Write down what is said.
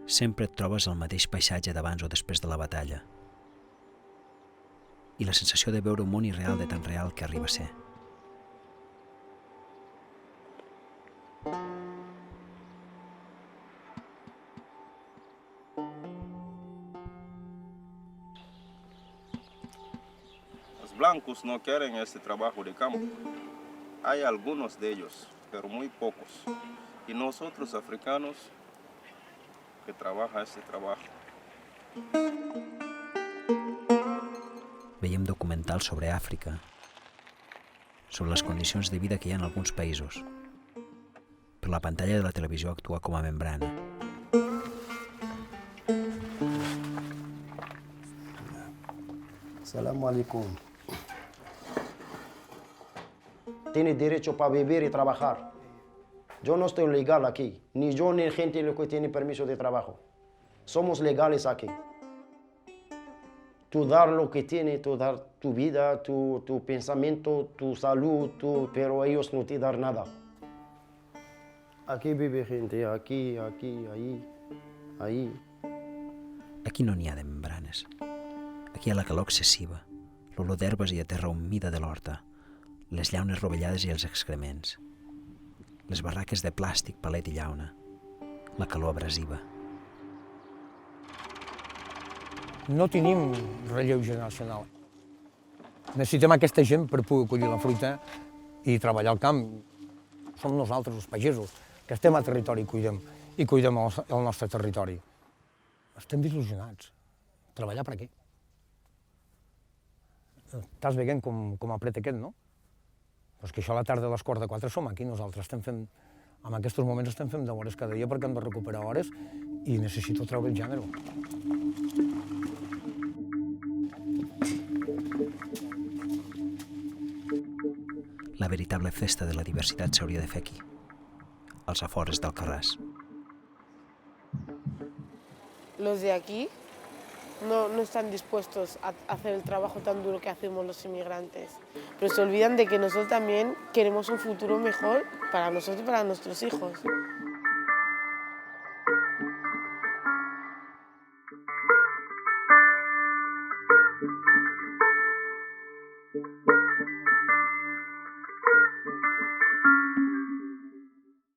Sempre et trobes el mateix paisatge d'abans o després de la batalla. I la sensació de veure un món irreal de tan real que arriba a ser. Los blancos no quieren este trabajo de campo. Hay algunos de ellos, pero muy pocos. Y nosotros africanos que trabaja este trabajo. Veiem documentals sobre Àfrica, sobre les condicions de vida que hi ha en alguns països. Però la pantalla de la televisió actua com a membrana. Assalamu alaikum. Tiene derecho para vivir y trabajar. Yo no estoy legal aquí, ni yo ni gente que tiene permiso de trabajo. Somos legales aquí. Tú dar lo que tiene, tú dar tu vida, tu pensamiento, tu salud, pero ellos no te dan nada. Aquí vive gente, aquí, ahí. Aquí no n'hi ha de membranes. Aquí hi ha la calor excessiva, l'olor d'herbes i de terra humida de l'horta, les llaunes rovellades i els excrements, les barraques de plàstic, palet i llauna, la calor abrasiva. No tenim relleu generacional. Necessitem aquesta gent per poder collir la fruita i treballar al camp. Som nosaltres, els pagesos, que estem a territori i cuidem el nostre territori. Estem il·lusionats. Treballar per aquí. Estàs veient com apreta aquest, no? Però és que això a la tarda a les quarts de 4 som aquí, nosaltres estem fent, en aquests moments estem fent 10 hores cada dia perquè hem de recuperar hores i necessito treure el gènere. La veritable festa de la diversitat s'hauria de fer aquí, als afores d'Alcarràs. Los de aquí no están dispuestos a hacer el trabajo tan duro que hacemos los inmigrantes, pero se olvidan de que nosotros también queremos un futuro mejor para nosotros y para nuestros hijos.